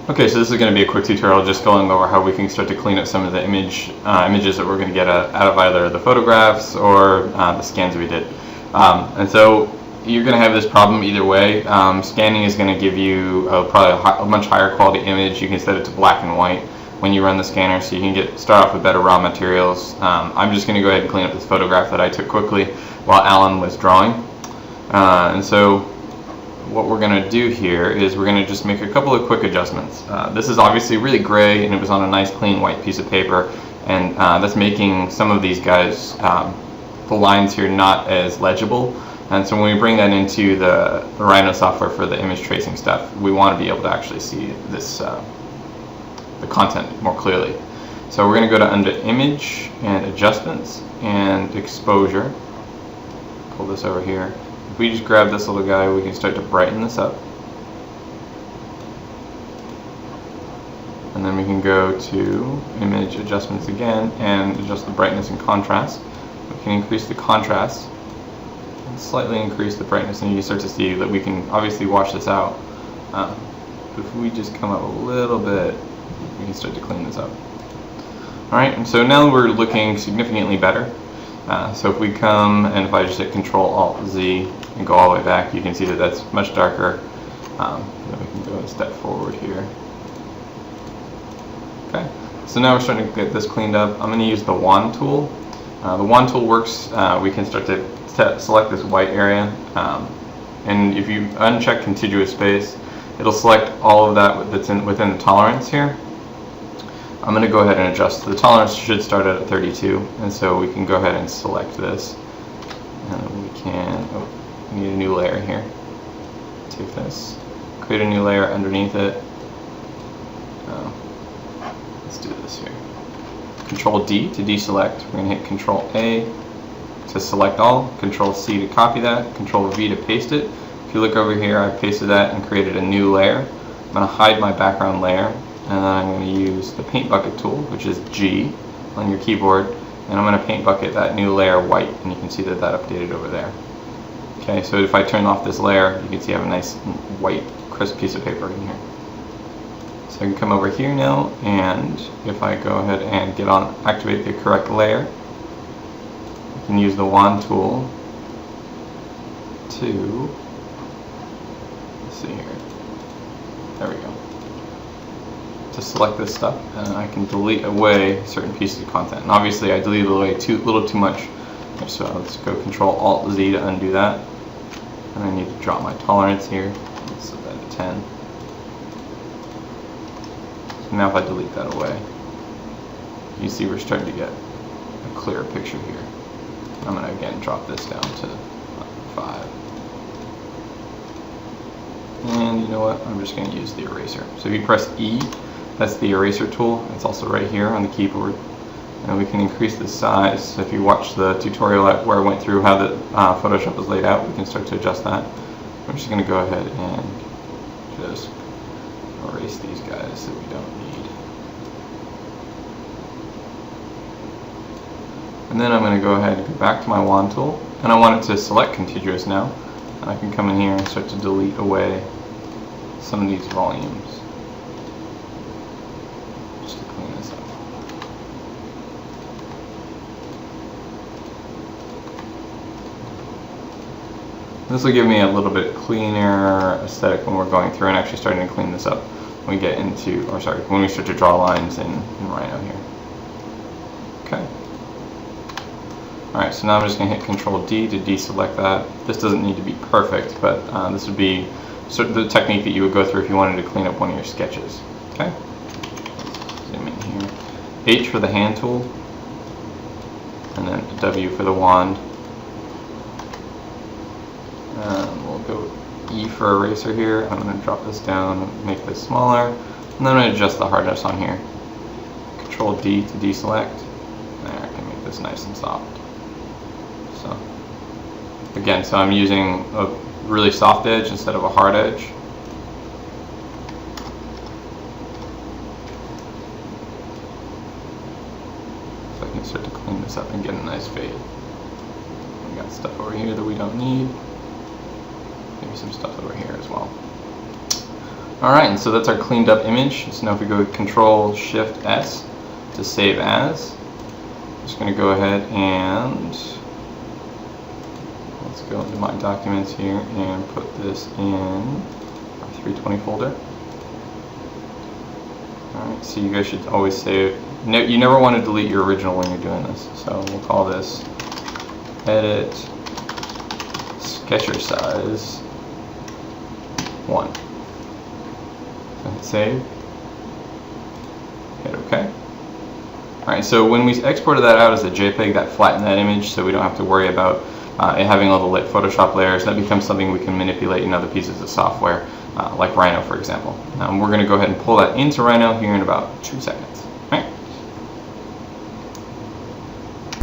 Okay, so this is going to be a quick tutorial just going over how we can start to clean up some of the images that we're going to get out of either the photographs or the scans we did. And so you're going to have this problem either way. Scanning is going to give you probably a much higher quality image. You can set it to black and white when you run the scanner, so you can start off with better raw materials. I'm just going to go ahead and clean up this photograph that I took quickly while Alan was drawing. And so what we're going to do here is we're going to just make a couple of quick adjustments. This is obviously really gray and it was on a nice clean white piece of paper, and that's making some of these guys, the lines here, not as legible. And so when we bring that into the Rhino software for the image tracing stuff, we want to be able to actually see this, the content more clearly. So we're going to go to under Image and Adjustments and Exposure. Pull this over here. If we just grab this little guy, we can start to brighten this up. And then we can go to Image Adjustments again and adjust the brightness and contrast. We can increase the contrast and slightly increase the brightness, and you can start to see that we can obviously wash this out. If we just come up a little bit, we can start to clean this up. Alright, and so now we're looking significantly better. So if we come, and if I just hit Control-Alt-Z and go all the way back, you can see that that's much darker. Then we can go a step forward here. Okay, so now we're starting to get this cleaned up. I'm going to use the wand tool. The wand tool works, we can start to select this white area, and if you uncheck contiguous space, it'll select all of that that's within the tolerance here. I'm going to go ahead and adjust. The tolerance should start at 32, and so we can go ahead and select this. And we can, we need a new layer here. Take this, create a new layer underneath it. Let's do this here. Control D to deselect. We're going to hit Control A to select all, Control C to copy that, Control V to paste it. If you look over here, I pasted that and created a new layer. I'm going to hide my background layer, and then I'm going to use the paint bucket tool, which is G on your keyboard, and I'm going to paint bucket that new layer white, and you can see that updated over there. Okay, so if I turn off this layer, you can see I have a nice white crisp piece of paper in here. So I can come over here now, and if I go ahead and activate the correct layer, I can use the wand tool to, let's see here, there we go, to select this stuff, and I can delete away certain pieces of content. And obviously I deleted away a little too much, so let's go Control-Alt-Z to undo that. And I need to drop my tolerance here, let's set that to 10. So now if I delete that away, you see we're starting to get a clearer picture here. I'm going to again drop this down to 5. And you know what, I'm just going to use the eraser. So if you press E, that's the eraser tool. It's also right here on the keyboard. And we can increase the size. So if you watch the tutorial where I went through how the Photoshop is laid out, we can start to adjust that. I'm just going to go ahead and just erase these guys that we don't need. And then I'm going to go ahead and go back to my wand tool, and I want it to select contiguous now. And I can come in here and start to delete away some of these volumes just to clean this up. This will give me a little bit cleaner aesthetic when we're going through and actually starting to clean this up when we get into, or sorry, when we start to draw lines in Rhino here. Okay. Alright, so now I'm just going to hit Control D to deselect that. This doesn't need to be perfect, but this would be sort of the technique that you would go through if you wanted to clean up one of your sketches. Okay? Zoom in here. H for the hand tool, and then W for the wand. We'll go E for eraser here. I'm going to drop this down and make this smaller, and then I'm going to adjust the hardness on here. Control D to deselect. There, I can make this nice and soft. So again, so I'm using a really soft edge instead of a hard edge. So I can start to clean this up and get a nice fade. We got stuff over here that we don't need. Maybe some stuff over here as well. Alright, and so that's our cleaned up image. So now if we go Control Shift S to save as, I'm just going to go ahead and let's go into my documents here and put this in our 320 folder. Alright, so you guys should always save. You never want to delete your original when you're doing this. So we'll call this edit sketcher size 1. Hit save. Hit OK. Alright, so when we exported that out as a JPEG, that flattened that image, so we don't have to worry about it having all the lit Photoshop layers. That becomes something we can manipulate in other pieces of software, like Rhino, for example. We're going to go ahead and pull that into Rhino here in about 2 seconds.